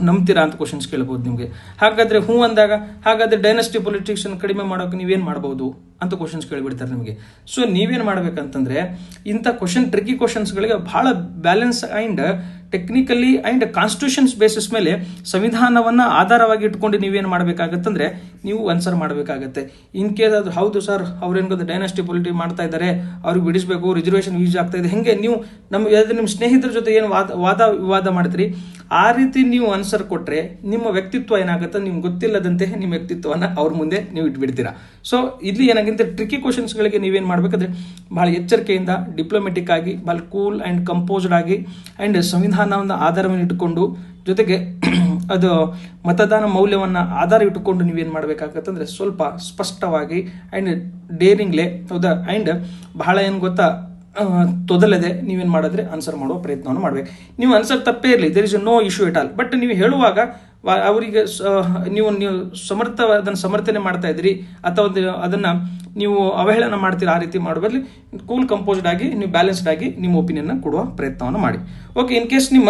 ನಂಬ್ತೀರಾ ಅಂತ ಕ್ವಶನ್ಸ್ ಕೇಳ್ಬೋದು ನಿಮಗೆ. ಹಾಗಾದ್ರೆ ಹ್ಞೂ ಅಂದಾಗ ಹಾಗಾದ್ರೆ ಡೈನಾಸ್ಟಿ ಪೊಲಿಟಿಕ್ಸ್ ಕಡಿಮೆ ಮಾಡೋಕೆ ನೀವೇನು ಮಾಡ್ಬೋದು ಅಂತ ಕ್ವಶನ್ಸ್ ಕೇಳಿಬಿಡ್ತಾರೆ ನಿಮಗೆ. ಸೊ ನೀವೇನು ಮಾಡ್ಬೇಕಂತಂದ್ರೆ ಇಂಥ ಟ್ರಿಕ್ಕಿ ಕ್ವಶನ್ಸ್ಗಳಿಗೆ ಬಹಳ balance and technically and constitutions basis ಮೇಲೆ ಸಂವಿಧಾನವನ್ನು ಆಧಾರವಾಗಿ ಇಟ್ಕೊಂಡು ನೀವೇನು ಮಾಡಬೇಕಾಗತ್ತಂದ್ರೆ ನೀವು ಆನ್ಸರ್ ಮಾಡಬೇಕಾಗತ್ತೆ. ಇನ್ ಕೇಸ್ ಅದು ಹೌದು ಸರ್ ಅವ್ರೇನು ಗೊತ್ತಾ ಡೈನಾಸ್ಟಿ ಪೊಲಿಟಿಕ್ಸ್ ಮಾಡ್ತಾ ಇದ್ದಾರೆ, ಅವ್ರಿಗೆ ಬಿಡಿಸಬೇಕು, ರಿಸರ್ವೇಷನ್ ಯೂಸ್ ಆಗ್ತಾ ಇದೆ, ಹೆಂಗೆ ನೀವು ನಿಮ್ಮ ಸ್ನೇಹಿತರ ಜೊತೆ ಏನು ವಾದ ವಿವಾದ ಮಾಡ್ತೀರಿ, ಆ ರೀತಿ ನೀವು ಆನ್ಸರ್ ಕೊಟ್ಟರೆ ನಿಮ್ಮ ವ್ಯಕ್ತಿತ್ವ ಏನಾಗುತ್ತೆ, ನಿಮ್ಗೆ ಗೊತ್ತಿಲ್ಲದಂತೆ ನಿಮ್ಮ ವ್ಯಕ್ತಿತ್ವವನ್ನು ಅವ್ರ ಮುಂದೆ ನೀವು ಇಟ್ಬಿಡ್ತೀರಾ. ಸೊ ಇಲ್ಲಿ ಏನಾಗಿಂತ ಟ್ರಿಕ್ಕಿ ಕ್ವಶನ್ಸ್ಗಳಿಗೆ ನೀವೇನು ಮಾಡಬೇಕಂದ್ರೆ ಭಾಳ ಎಚ್ಚರಿಕೆಯಿಂದ ಡಿಪ್ಲೊಮೆಟಿಕ್ ಆಗಿ ಭಾಳ ಕೂಲ್ ಆ್ಯಂಡ್ ಕಂಪೋಸ್ಡ್ ಆಗಿ ಆ್ಯಂಡ್ ಸಂವಿಧಾನವನ್ನು ಆಧಾರವನ್ನು ಇಟ್ಟುಕೊಂಡು ಜೊತೆಗೆ ಅದು ಮತದಾನ ಮೌಲ್ಯವನ್ನು ಆಧಾರ ಇಟ್ಟುಕೊಂಡು ನೀವೇನು ಮಾಡಬೇಕಾಗತ್ತಂದ್ರೆ ಸ್ವಲ್ಪ ಸ್ಪಷ್ಟವಾಗಿ ಆ್ಯಂಡ್ ಡೇರಿಂಗ್ಲೆ, ಹೌದಾ, ಆ್ಯಂಡ್ ಬಹಳ ಏನು ಗೊತ್ತಾ ತೊದಲದೆ ನೀವೇನು ಮಾಡಿದ್ರೆ ಆನ್ಸರ್ ಮಾಡುವ ಪ್ರಯತ್ನವನ್ನು ಮಾಡಬೇಕು. ನೀವು ಆನ್ಸರ್ ತಪ್ಪೇ ಇರಲಿ, there is no issue at all. But ನೀವು ಹೇಳುವಾಗ ಅವರಿಗೆ ನೀವು ಅದನ್ನು ಸಮರ್ಥನೆ ಮಾಡ್ತಾ ಇದ್ದೀರಿ ಅಥವಾ ಅದನ್ನು ನೀವು ಅವಹೇಳನ ಮಾಡ್ತೀರಾ, ಆ ರೀತಿ ಮಾಡೋ ಬದಲು ಕೂಲ್ ಕಂಪೋಸ್ಡ್ ಆಗಿ ನೀವು ಬ್ಯಾಲೆನ್ಸ್ಡ್ ಆಗಿ ನಿಮ್ಮ ಒಪಿನಿಯನ್ನ ಕೊಡುವ ಪ್ರಯತ್ನವನ್ನು ಮಾಡಿ. ಓಕೆ, ಇನ್ ಕೇಸ್ ನಿಮ್ಮ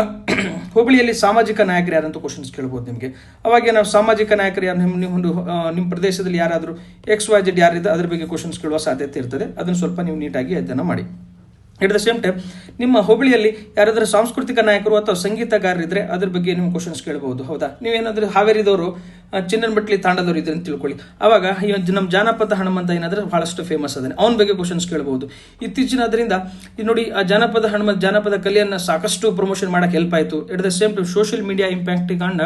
ಹೋಬಳಿಯಲ್ಲಿ ಸಾಮಾಜಿಕ ನಾಯಕರು ಯಾರಂತ ಕ್ವಶನ್ಸ್ ಕೇಳ್ಬೋದು ನಿಮಗೆ. ಅವಾಗ ನಾವು ಸಾಮಾಜಿಕ ನಾಯಕರು ಯಾರು ನಿಮ್ಮ ಪ್ರದೇಶದಲ್ಲಿ ಯಾರಾದರೂ XYZ ಯಾರಿದೆ ಅದ್ರ ಬಗ್ಗೆ ಕ್ವಶನ್ಸ್ ಕೇಳುವ ಸಾಧ್ಯತೆ ಇರ್ತದೆ. ಅದನ್ನು ಸ್ವಲ್ಪ ನೀವು ನೀಟಾಗಿ ಅಧ್ಯಯನ ಮಾಡಿ. ಎಟ್ ದ ಸೇಮ್ ಟೈಮ್ ನಿಮ್ಮ ಹೋಬಳಿಯಲ್ಲಿ ಯಾರಾದರೂ ಸಾಂಸ್ಕೃತಿಕ ನಾಯಕರು ಅಥವಾ ಸಂಗೀತಗಾರರಿದ್ರೆ ಅದ್ರ ಬಗ್ಗೆ ನೀವು ಕ್ವಶನ್ಸ್ ಕೇಳಬಹುದು. ಹೌದಾ, ನೀವೇನಾದರೂ ಹಾವೇರಿದವರು ಚಿನ್ನನಬಟ್ಲಿ ತಾಂಡದವರು ಇದ್ರೆ ಅಂತ ತಿಳ್ಕೊಳ್ಳಿ. ಅವಾಗ ನಮ್ಮ ಜಾನಪದ ಹನುಮಂತ ಏನಾದ್ರೆ ಬಹಳಷ್ಟು ಫೇಮಸ್ ಅದಾನೆ, ಅವನ ಬಗ್ಗೆ ಕ್ವಶನ್ಸ್ ಕೇಳಬಹುದು. ಇತ್ತೀಚಿನ ಅದರಿಂದ ನೋಡಿ ಆ ಜಾನಪದ ಕಲೆಯನ್ನು ಸಾಕಷ್ಟು ಪ್ರಮೋಷನ್ ಮಾಡಕ್ಕೆ ಹೆಲ್ಪ್ ಆಯಿತು. At the same time social media ಇಂಪ್ಯಾಕ್ಟಿಗೆ ಅಂಡ್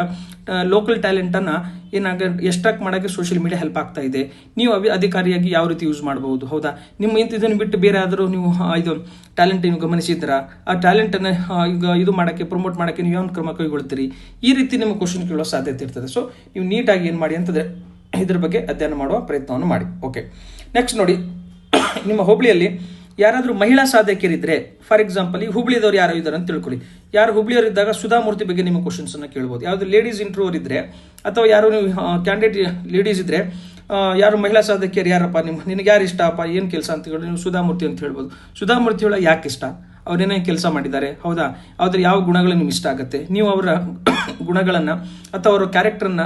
ಲೋಕಲ್ ಟ್ಯಾಲೆಂಟನ್ನು ಎಸ್ಟ್ರಾಕ್ಟ್ ಮಾಡೋಕ್ಕೆ ಸೋಷಿಯಲ್ ಮೀಡಿಯಾ ಹೆಲ್ಪ್ ಆಗ್ತಾ ಇದೆ. ನೀವು ಅಧಿಕಾರಿಯಾಗಿ ಯಾವ ರೀತಿ ಯೂಸ್ ಮಾಡಬಹುದು. ಹೌದಾ, ನಿಮ್ಮ ಇದನ್ನು ಬಿಟ್ಟು ಬೇರೆ ಆದರೂ ನೀವು ಇದು ಟ್ಯಾಲೆಂಟ್ ನೀವು ಗಮನಿಸಿದ್ರ, ಆ ಟ್ಯಾಲೆಂಟನ್ನು ಈಗ ಇದು ಮಾಡೋಕ್ಕೆ ಪ್ರಮೋಟ್ ಮಾಡೋಕ್ಕೆ ನೀವು ಯಾವ ಕ್ರಮ ಕೈಗೊಳ್ತೀರಿ, ಈ ರೀತಿ ನಿಮ್ಮ ಕ್ವಶನ್ ಕೇಳೋ ಸಾಧ್ಯತೆ ಇರ್ತದೆ. ಸೊ ನೀವು ನೀಟಾಗಿ ಏನು ಮಾಡಿ ಅಂತಂದರೆ ಇದ್ರ ಬಗ್ಗೆ ಅಧ್ಯಯನ ಮಾಡುವ ಪ್ರಯತ್ನವನ್ನು ಮಾಡಿ. ಓಕೆ, ನೆಕ್ಸ್ಟ್ ನೋಡಿ, ನಿಮ್ಮ ಹೋಬಳಿಯಲ್ಲಿ ಯಾರಾದರೂ ಮಹಿಳಾ ಸಾಧಕಿಯರಿದ್ದರೆ, ಫಾರ್ ಎಕ್ಸಾಂಪಲ್ ಈ ಹುಬ್ಳಿದವ್ರು ಯಾರು ಇದ್ದಾರೆ ಅಂತ ತಿಳ್ಕೊಳ್ಳಿ. ಯಾರು ಹುಬ್ಳಿಯವರು ಇದ್ದಾಗ ಸುಧಾಮೂರ್ತಿ ಬಗ್ಗೆ ನಿಮ್ಮ ಕ್ವಶನ್ಸನ್ನು ಕೇಳ್ಬೋದು. ಯಾವುದು ಲೇಡೀಸ್ ಇಂಟ್ರೂವರ್ ಇದ್ದರೆ ಅಥವಾ ಯಾರು ನೀವು ಕ್ಯಾಂಡಿಡೇಟ್ ಲೇಡೀಸ್ ಇದ್ದರೆ, ಯಾರು ಮಹಿಳಾ ಸಾಧಕಿಯರು ಯಾರಪ್ಪ ನಿನಗೆ ಯಾರು ಇಷ್ಟಪ್ಪ, ಏನು ಕೆಲಸ ಅಂತ ಹೇಳಿ ನೀವು ಸುಧಾಮೂರ್ತಿ ಅಂತ ಹೇಳ್ಬೋದು. ಸುಧಾಮೂರ್ತಿ ಒಳಗೆ ಯಾಕೆ ಇಷ್ಟ, ಅವ್ರೇನೇ ಕೆಲಸ ಮಾಡಿದ್ದಾರೆ, ಹೌದಾ, ಅವ್ರ ಯಾವ ಗುಣಗಳು ನಿಮ್ಗೆ ಇಷ್ಟ ಆಗುತ್ತೆ, ನೀವು ಅವರ ಗುಣಗಳನ್ನು ಅಥವಾ ಅವರ ಕ್ಯಾರೆಕ್ಟರ್ನ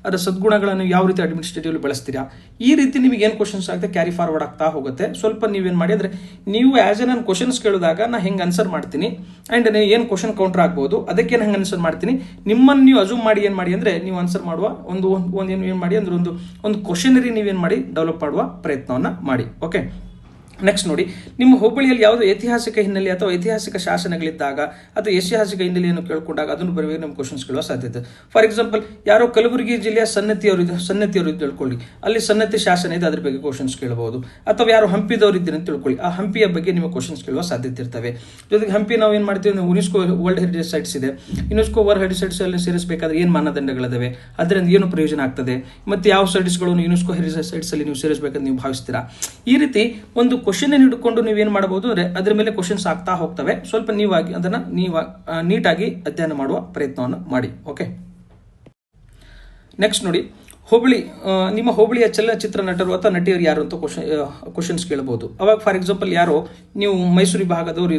ಅದರ ಸದ್ಗುಣಗಳನ್ನು ಯಾವ ರೀತಿ ಅಡ್ಮಿನಿಸ್ಟ್ರೇಟಿವ್ಲಿ ಬಳಸ್ತೀರಾ, ಈ ರೀತಿ ನಿಮಗೆ ಏನು ಕ್ವಶನ್ಸ್ ಆಗುತ್ತೆ ಕ್ಯಾರಿ ಫಾರ್ವರ್ಡ್ ಆಗ್ತಾ ಹೋಗುತ್ತೆ. ಸ್ವಲ್ಪ ನೀವೇನು ಮಾಡಿ ಅಂದರೆ ನೀವು ಆ್ಯಸ್ ಎ ನಾನು ಕ್ವಶನ್ಸ್ ಕೇಳಿದಾಗ ನಾನು ಹೆಂಗೆ ಆನ್ಸರ್ ಮಾಡ್ತೀನಿ ಆ್ಯಂಡ್ ನೀವು ಏನು ಕ್ವಶನ್ ಕೌಂಟರ್ ಆಗ್ಬೋದು ಅದಕ್ಕೆ ಹೆಂಗೆ ಆನ್ಸರ್ ಮಾಡ್ತೀನಿ, ನಿಮ್ಮನ್ನು ನೀವು ಅಜೂಮ್ ಮಾಡಿ ಏನು ಮಾಡಿ ಅಂದರೆ ನೀವು ಆನ್ಸರ್ ಮಾಡುವ ಏನು ಮಾಡಿ ಅಂದರೆ ಒಂದು ಕ್ವಶನರಿ ನೀವೇನು ಮಾಡಿ ಡೆವಲಪ್ ಮಾಡುವ ಪ್ರಯತ್ನವನ್ನು ಮಾಡಿ. ಓಕೆ, ನೆಕ್ಸ್ಟ್ ನೋಡಿ, ನಿಮ್ಮ ಹೋಬಳಿಯಲ್ಲಿ ಯಾವುದೋ ಐತಿಹಾಸಿಕ ಹಿನ್ನೆಲೆ ಅಥವಾ ಐತಿಹಾಸಿಕ ಶಾಸನಗಳಿದ್ದಾಗ ಅಥವಾ ಐತಿಹಾಸಿಕ ಹಿನ್ನೆಲೆಯನ್ನು ಕೇಳ್ಕೊಂಡಾಗ ಅದನ್ನು ಬರಬೇಕು ನಮ್ಮ ಕ್ವಶನ್ಸ್ ಕೇಳುವ ಸಾಧ್ಯತೆ. ಫಾರ್ ಎಕ್ಸಾಂಪಲ್ ಯಾರೋ ಕಲಬುರಗಿ ಜಿಲ್ಲೆಯ ಸನ್ನತಿಯವರು ತಿಳ್ಕೊಳ್ಳಿ, ಅಲ್ಲಿ ಸನ್ನತಿ ಶಾಸನ ಇದೆ, ಅದ್ರ ಬಗ್ಗೆ ಕ್ವಶನ್ಸ್ ಕೇಳಬಹುದು. ಅಥವಾ ಯಾರು ಹಂಪಿದವರು ಇದ್ದೀರಿ ಅಂತ ತಿಳ್ಕೊಳ್ಳಿ, ಆ ಹಂಪಿಯ ಬಗ್ಗೆ ನೀವು ಕ್ವಶನ್ಸ್ ಕೇಳುವ ಸಾಧ್ಯತೆ ಇರ್ತವೆ. ಜೊತೆಗೆ ಹಂಪಿ ನಾವು ಏನು ಮಾಡ್ತೀವಿ, ಯುನೆಸ್ಕೋ ವರ್ಲ್ಡ್ ಹೆರಿಟೇಜ್ ಸೈಟ್ಸ್ ಇದೆ, ಯುನೆಸ್ಕೋ ವರ್ಲ್ಡ್ ಹೆರಿಟೇಜ್ ಸೈಟ್ಸ್ ಅಲ್ಲಿ ಸೇರಿಸಬೇಕಾದ್ರೆ ಏನು ಮಾನದಂಡಗಳಿದಾವೆ, ಅದರಿಂದ ಏನು ಪ್ರಯೋಜನ ಆಗ್ತದೆ, ಮತ್ತು ಯಾವ ಸೈಟ್ಸ್ಗಳನ್ನು ಯುನೆಸ್ಕೋ ಹೆರಿಟೇಜ್ ಸೈಟ್ಸ್ ಅಲ್ಲಿ ನೀವು ಸೇರಿಸಬೇಕಂತ ನೀವು ಭಾವಿಸ್ತೀರಾ, ಈ ರೀತಿ ಒಂದು ಕ್ವಶನ್ ಹಿಡ್ಕೊಂಡು ನೀವೇನು ಮಾಡಬಹುದು ಅಂದರೆ ಅದ್ರ ಮೇಲೆ ಕ್ವಶನ್ಸ್ ಆಗ್ತಾ ಹೋಗ್ತವೆ. ಸ್ವಲ್ಪ ನೀವಾಗಿ ಅದನ್ನು ನೀಟಾಗಿ ಅಧ್ಯಯನ ಮಾಡುವ ಪ್ರಯತ್ನವನ್ನು ಮಾಡಿ. ಓಕೆ, ನೆಕ್ಸ್ಟ್ ನೋಡಿ, ನಿಮ್ಮ ಹೋಬಳಿಯ ಚಲನಚಿತ್ರ ನಟರು ಅಥವಾ ನಟಿಯರು ಯಾರು ಅಂತ ಕ್ವಶನ್ಸ್ ಕೇಳಬಹುದು. ಅವಾಗ ಫಾರ್ ಎಕ್ಸಾಂಪಲ್ ಯಾರೋ ನೀವು ಮೈಸೂರು ಭಾಗದವರು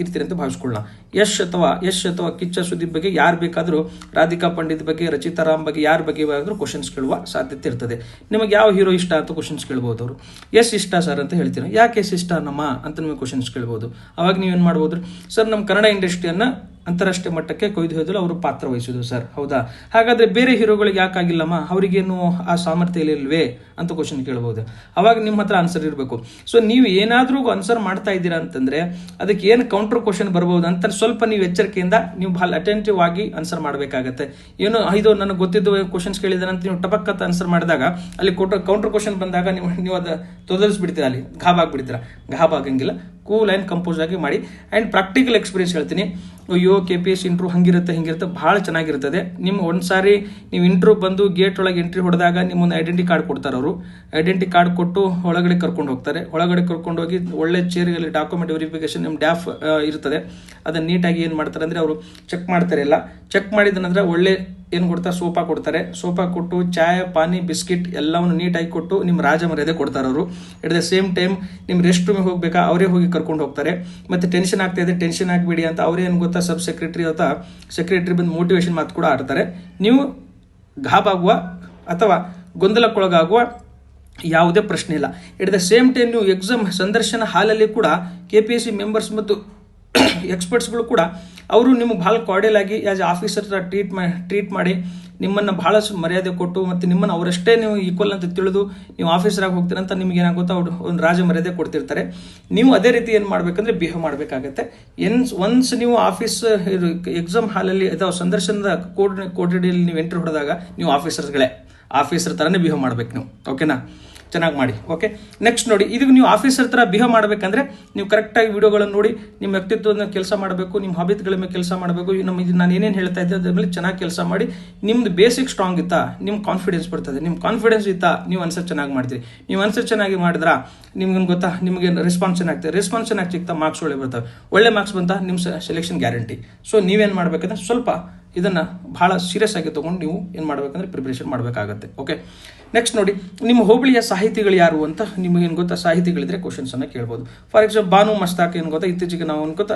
ಇರ್ತೀರಿ ಅಂತ ಭಾವಿಸ್ಕೊಳ್ಳೋಣ. ಯಶ್ ಅಥವಾ ಕಿಚ್ಚ ಸುದೀಪ್ ಬಗ್ಗೆ ಯಾರು ಬೇಕಾದರೂ, ರಾಧಿಕಾ ಪಂಡಿತ್ ಬಗ್ಗೆ, ರಚಿತಾ ರಾಮ್ ಬಗ್ಗೆ, ಯಾರ ಬಗ್ಗೆ ಆದರೂ ಕ್ವಶನ್ಸ್ ಕೇಳುವ ಸಾಧ್ಯತೆ ಇರ್ತದೆ. ನಿಮಗೆ ಯಾವ ಹೀರೋ ಇಷ್ಟ ಅಂತ ಕ್ವಶನ್ಸ್ ಕೇಳ್ಬೋದು. ಅವರು ಎಸ್ ಇಷ್ಟ ಸರ್ ಅಂತ ಹೇಳ್ತೀರಾ. ಯಾಕೆ ಎಸ್ ಇಷ್ಟ ನಮ್ಮ ಅಂತ ನಿಮಗೆ ಕ್ವಶನ್ಸ್ ಕೇಳ್ಬೋದು. ಅವಾಗ ನೀವೇನು ಮಾಡ್ಬೋದು, ಸರ್ ನಮ್ಮ ಕನ್ನಡ ಇಂಡಸ್ಟ್ರಿಯನ್ನು ಅಂತಾರಾಷ್ಟ್ರೀಯ ಮಟ್ಟಕ್ಕೆ ಕೊಯ್ದು ಅವರು ಪಾತ್ರ ವಹಿಸಿದ್ರು ಸರ್. ಹೌದಾ, ಹಾಗಾದ್ರೆ ಬೇರೆ ಹೀರೋಗಳಿಗೆ ಯಾಕಾಗಿಲ್ಲಮ್ಮ, ಅವರಿಗೇನು ಆ ಸಾಮರ್ಥ್ಯ ಇಲ್ವೇ ಅಂತ ಕ್ವಶನ್ ಕೇಳಬಹುದು. ಅವಾಗ ನಿಮ್ಮ ಹತ್ರ ಆನ್ಸರ್ ಇರಬೇಕು. ಸೊ ನೀವು ಏನಾದ್ರೂ ಆನ್ಸರ್ ಮಾಡ್ತಾ ಇದ್ದೀರಾ ಅಂತಂದ್ರೆ ಅದಕ್ಕೆ ಏನು ಕೌಂಟರ್ ಕ್ವಶನ್ ಬರ್ಬೋದು ಅಂತ ಸ್ವಲ್ಪ ನೀವು ಎಚ್ಚರಿಕೆಯಿಂದ ನೀವು ಬಹಳ ಅಟೆಂಟಿವ್ ಆಗಿ ಆನ್ಸರ್ ಮಾಡಬೇಕಾಗತ್ತೆ. ಏನೋ ಇದು ನನಗೆ ಗೊತ್ತಿದ್ದು ಕ್ವಶನ್ಸ್ ಕೇಳಿದಾರೆ ಅಂತ ನೀವು ಟಪಕ್ ಅಂತ ಆನ್ಸರ್ ಮಾಡಿದಾಗ ಅಲ್ಲಿ ಕೌಂಟರ್ ಕ್ವಶನ್ ಬಂದಾಗ ನೀವು ಅದು ತೊದಲಿಸ್ಬಿಡ್ತೀರಾ, ಅಲ್ಲಿ ಘಾಬಾಗ್ಬಿಡ್ತೀರಾ. ಘಾಬಾಗಂಗಿಲ್ಲ, ಕೂಲ್ ಆ್ಯಂಡ್ ಕಂಪೋಸ್ ಆಗಿ ಮಾಡಿ. ಆ್ಯಂಡ್ ಪ್ರಾಕ್ಟಿಕಲ್ ಎಕ್ಸ್ಪೀರಿಯನ್ಸ್ ಹೇಳ್ತೀನಿ. ಅಯ್ಯೋ KPS ಇಂಟ್ರ್ಯೂ ಹಿಂಗಿರುತ್ತೆ ಭಾಳ ಚೆನ್ನಾಗಿರ್ತದೆ. ನಿಮ್ಮ ಒಂದ್ಸಾರಿ ನೀವು ಇಂಟ್ರ್ಯೂ ಬಂದು ಗೇಟ್ ಒಳಗೆ ಎಂಟ್ರಿ ಹೊಡೆದಾಗ ನಿಮ್ಮೊಂದು ಐಡೆಂಟಿ ಕಾರ್ಡ್ ಕೊಡ್ತಾರೆ. ಅವರು ಐಡೆಂಟಿ ಕಾರ್ಡ್ ಕೊಟ್ಟು ಒಳಗಡೆ ಕರ್ಕೊಂಡು ಹೋಗ್ತಾರೆ. ಒಳಗಡೆ ಕರ್ಕೊಂಡು ಹೋಗಿ ಒಳ್ಳೆ ಚೇರ್ಗಳಲ್ಲಿ ಡಾಕ್ಯುಮೆಂಟ್ ವೆರಿಫಿಕೇಶನ್ ನಿಮ್ಮ ಡ್ಯಾಫ್ ಇರ್ತದೆ. ಅದನ್ನು ನೀಟಾಗಿ ಏನು ಮಾಡ್ತಾರೆ ಅಂದರೆ ಅವರು ಚೆಕ್ ಮಾಡ್ತಾರೆ. ಎಲ್ಲ ಚೆಕ್ ಮಾಡಿದ ನಂತರ ಒಳ್ಳೆ ಏನು ಕೊಡ್ತಾರೆ, ಸೋಪಾ ಕೊಟ್ಟು ಚಾಯ್, ಪಾನಿ, ಬಿಸ್ಕಿಟ್ ಎಲ್ಲವನ್ನು ನೀಟಾಗಿ ಕೊಟ್ಟು ನಿಮ್ಮ ರಾಜ ಮರ್ಯಾದೆ ಕೊಡ್ತಾರೆ ಅವರು. ಎಟ್ ದ ಸೇಮ್ ಟೈಮ್ ನಿಮ್ಮ ರೆಸ್ಟ್ ರೂಮಿಗೆ ಹೋಗ್ಬೇಕಾ ಅವರೇ ಹೋಗಿ ಕರ್ಕೊಂಡು ಹೋಗ್ತಾರೆ. ಮತ್ತೆ ಟೆನ್ಷನ್ ಆಗ್ತಾ ಇದೆ, ಟೆನ್ಷನ್ ಆಗಬೇಡಿ ಅಂತ ಅವರೇ ಏನು ಗೊತ್ತಾ, ಸಬ್ ಸೆಕ್ರೆಟರಿ ಅಥವಾ ಸೆಕ್ರೆಟರಿ ಬಂದು ಮೋಟಿವೇಶನ್ ಮಾತು ಕೂಡ ಆಡ್ತಾರೆ. ನೀವು ಘಾಬಾಗುವ ಅಥವಾ ಗೊಂದಲಕ್ಕೊಳಗಾಗುವ ಯಾವುದೇ ಪ್ರಶ್ನೆ ಇಲ್ಲ. ಎಟ್ ದ ಸೇಮ್ ಟೈಮ್ ನೀವು ಎಕ್ಸಾಮ್ ಸಂದರ್ಶನ ಹಾಲಲ್ಲಿ ಕೂಡ KPSC ಮೆಂಬರ್ಸ್ ಮತ್ತು ಎಕ್ಸ್ಪರ್ಟ್ಸ್ಗಳು ಕೂಡ ಅವರು ನಿಮಗೆ ಭಾಳ ಕಾರ್ಡಿಯಲ್ ಆಗಿ ಆಸ್ ಎ ಆಫೀಸರ್ ಟ್ರೀಟ್ ಮಾಡಿ ನಿಮ್ಮನ್ನು ಭಾಳಷ್ಟು ಮರ್ಯಾದೆ ಕೊಟ್ಟು ಮತ್ತು ನಿಮ್ಮನ್ನು ಅವರಷ್ಟೇ ನೀವು ಈಕ್ವಲ್ ಅಂತ ತಿಳಿದು ನೀವು ಆಫೀಸರಾಗಿ ಹೋಗ್ತೀರ ಅಂತ ನಿಮ್ಗೆ ಏನಾಗುತ್ತಾ ಅವರು ಒಂದು ರಾಜ ಮರ್ಯಾದೆ ಕೊಡ್ತಿರ್ತಾರೆ. ನೀವು ಅದೇ ರೀತಿ ಏನು ಮಾಡಬೇಕಂದ್ರೆ ಬಿಹೇವ್ ಮಾಡಬೇಕಾಗತ್ತೆ. ಒನ್ಸ್ ನೀವು ಆಫೀಸ್ ಎಕ್ಸಾಮ್ ಹಾಲಲ್ಲಿ ಅಥವಾ ಸಂದರ್ಶನದ ಕೋರ್ಡಿನಲ್ಲಿ ನೀವು ಎಂಟ್ರಿ ಹೊಡೆದಾಗ ನೀವು ಆಫೀಸರ್ ಥರನೇ ಬಿಹೇವ್ ಮಾಡ್ಬೇಕು ನೀವು. ಓಕೆನಾ, ಚೆನ್ನಾಗಿ ಮಾಡಿ. ಓಕೆ, ನೆಕ್ಸ್ಟ್ ನೋಡಿ, ಇದಕ್ಕೆ ನೀವು ಆಫೀಸರ್ ಥರ ಬಿಹೇವ್ ಮಾಡಬೇಕಂದ್ರೆ ನೀವು ಕರೆಕ್ಟಾಗಿ ವಿಡಿಯೋಗಳನ್ನು ನೋಡಿ ನಿಮ್ಮ ವ್ಯಕ್ತಿತ್ವದ ಕೆಲಸ ಮಾಡಬೇಕು, ನಿಮ್ಮ ಹಾಬಿಟ್ಗಳ ಮೇಲೆ ಕೆಲಸ ಮಾಡಬೇಕು. ನಾನು ಏನೇನು ಹೇಳ್ತಾ ಇದ್ದೆ ಅದ್ರ ಮೇಲೆ ಚೆನ್ನಾಗಿ ಕೆಲಸ ಮಾಡಿ ನಿಮ್ದು ಬೇಸಿಕ್ ಸ್ಟ್ರಾಂಗ್ ಇತ್ತಾ ನಿಮ್ಮ ಕಾನ್ಫಿಡೆನ್ಸ್ ಬರ್ತದೆ. ನಿಮ್ಮ ಕಾನ್ಫಿಡೆನ್ಸ್ ಇತ್ತಾ ನೀವು ಆನ್ಸರ್ ಚೆನ್ನಾಗಿ ಮಾಡ್ತೀರಿ. ನೀವು ಆನ್ಸರ್ ಚೆನ್ನಾಗಿ ಮಾಡಿದ್ರಾ ನಿಮ್ಗೆ ಗೊತ್ತಾ, ನಿಮಗೆ ರೆಸ್ಪಾನ್ಸ್ ಚೆನ್ನಾಗ್ತದೆ. ರೆಸ್ಪಾನ್ಸ್ ಚೆನ್ನಾಗಿ ಸಿಗ್ತಾ ಮಾರ್ಕ್ಸ್ ಒಳ್ಳೆ ಬರ್ತವೆ. ಒಳ್ಳೆ ಮಾರ್ಕ್ಸ್ ಬಂತ ನಿಮ್ಮ ಸೆಲೆಕ್ಷನ್ ಗ್ಯಾರಂಟಿ. ಸೊ ನೀವೇನು ಮಾಡಬೇಕಂದ್ರೆ ಸ್ವಲ್ಪ ಇದನ್ನು ಭಾಳ ಸೀರಿಯಸ್ ಆಗಿ ತೊಗೊಂಡು ನೀವು ಏನು ಮಾಡಬೇಕಂದ್ರೆ ಪ್ರಿಪ್ರೇಷನ್ ಮಾಡಬೇಕಾಗತ್ತೆ. ಓಕೆ, ನೆಕ್ಸ್ಟ್ ನೋಡಿ, ನಿಮ್ಮ ಹೋಬಳಿಯ ಸಾಹಿತಿಗಳು ಯಾರು ಅಂತ ನಿಮಗೇನು ಗೊತ್ತಾ, ಸಾಹಿತಿಗಳಿದ್ರೆ ಕ್ವಶನ್ಸನ್ನು ಕೇಳ್ಬೋದು. ಫಾರ್ ಎಕ್ಸಾಂಪಲ್ ಬಾನು ಮಸ್ತಾಕ್ ಏನು ಗೊತ್ತಾ, ಇತ್ತೀಚೆಗೆ ನಾವು ಅನ್ಕೋತಾ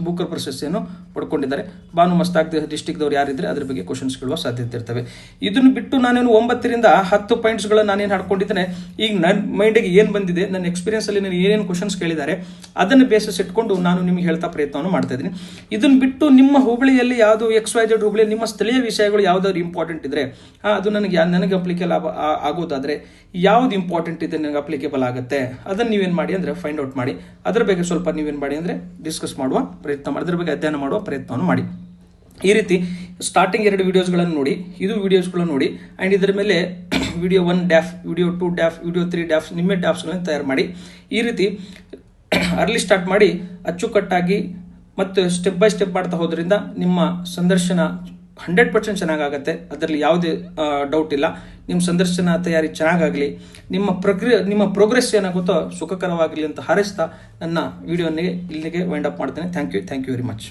ಬೂಕರ್ ಪ್ರಶಸ್ತಿಯನ್ನು ಪಡ್ಕೊಂಡಿದ್ದಾರೆ. ಬಾನು ಮಸ್ತಾಕ್ ಡಿಸ್ಟಿಕ್ದವ್ರು ಯಾರಿದ್ರೆ ಅದ್ರ ಬಗ್ಗೆ ಕ್ವಶನ್ಸ್ ಕೇಳುವ ಸಾಧ್ಯತೆ ಇರ್ತವೆ. ಇದನ್ನು ಬಿಟ್ಟು ನಾನೇನು 9 ರಿಂದ 10 ಪಾಯಿಂಟ್ಸ್ಗಳನ್ನು ನಾನೇನು ಹಾಡ್ಕೊಂಡಿದ್ದೇನೆ. ಈಗ ನನ್ನ ಮೈಂಡಿಗೆ ಏನು ಬಂದಿದೆ, ನನ್ನ ಎಕ್ಸ್ಪೀರಿಯನ್ಸಲ್ಲಿ ನಾನು ಏನೇನು ಕ್ವಶನ್ಸ್ ಕೇಳಿದ್ದಾರೆ ಅದನ್ನು ಬೇಸಸ್ ಇಟ್ಕೊಂಡು ನಾನು ನಿಮಗೆ ಹೇಳ್ತಾ ಪ್ರಯತ್ನವನ್ನು ಮಾಡ್ತಾ ಇದ್ದೀನಿ. ಇದನ್ನು ಬಿಟ್ಟು ನಿಮ್ಮ ಹೋಬಳಿಯಲ್ಲಿ ಯಾವುದು XYZ ಹೋಬಳಿ ನಿಮ್ಮ ಸ್ಥಳೀಯ ವಿಷಯಗಳು ಯಾವುದಾದ್ರು ಇಂಪಾರ್ಟೆಂಟ್ ಇದ್ರೆ ಅದು ನನಗೆ ಅಪ್ಲಿಕೇಬಲ್ ಆಗೋದಾದ್ರೆ ಯಾವ್ದು ಇಂಪಾರ್ಟೆಂಟ್ ಇದೆ ನನಗೆ ಅಪ್ಲಿಕೇಬಲ್ ಆಗುತ್ತೆ ಅದನ್ನು ನೀವೇನು ಮಾಡಿ ಅಂದರೆ ಫೈಂಡ್ ಔಟ್ ಮಾಡಿ. ಅದರ ಬಗ್ಗೆ ಸ್ವಲ್ಪ ನೀವೇನು ಮಾಡಿ ಅಂದರೆ ಡಿಸ್ಕಸ್ ಮಾಡುವ ಪ್ರಯತ್ನ ಮಾಡಿ, ಅದರ ಬಗ್ಗೆ ಅಧ್ಯಯನ ಮಾಡುವ ಪ್ರಯತ್ನವನ್ನು ಮಾಡಿ. ಈ ರೀತಿ ಸ್ಟಾರ್ಟಿಂಗ್ 2 ವಿಡಿಯೋಸ್ಗಳನ್ನು ನೋಡಿ, ಇದು ವಿಡಿಯೋಸ್ಗಳನ್ನು ನೋಡಿ, ಆ್ಯಂಡ್ ಇದರ ಮೇಲೆ ವಿಡಿಯೋ 1 ಡ್ಯಾಫ್, ವಿಡಿಯೋ 2 ಡ್ಯಾಫ್, ವಿಡಿಯೋ 3 ಡ್ಯಾಫ್, ನಿಮ್ಮ ಡ್ಯಾಫ್ಸ್ಗಳನ್ನು ತಯಾರು ಮಾಡಿ. ಈ ರೀತಿ ಅರ್ಲಿ ಸ್ಟಾರ್ಟ್ ಮಾಡಿ ಅಚ್ಚುಕಟ್ಟಾಗಿ ಮತ್ತು ಸ್ಟೆಪ್ ಬೈ ಸ್ಟೆಪ್ ಮಾಡ್ತಾ ಹೋದ್ರಿಂದ ನಿಮ್ಮ ಸಂದರ್ಶನ 100% ಚೆನ್ನಾಗಾಗತ್ತೆ. ಅದರಲ್ಲಿ ಯಾವುದೇ ಡೌಟ್ ಇಲ್ಲ. ನಿಮ್ಮ ಸಂದರ್ಶನ ತಯಾರಿ ಚೆನ್ನಾಗಾಗಲಿ, ನಿಮ್ಮ ಪ್ರೋಗ್ರೆಸ್ ಏನಾಗುತ್ತೋ ಸುಖಕರವಾಗಲಿ ಅಂತ ಹಾರೈಸ್ತಾ ನನ್ನ ವಿಡಿಯೋನಿಗೆ ಇಲ್ಲಿಗೆ ವೈಂಡ್ ಅಪ್ ಮಾಡ್ತೇನೆ. Thank you very much.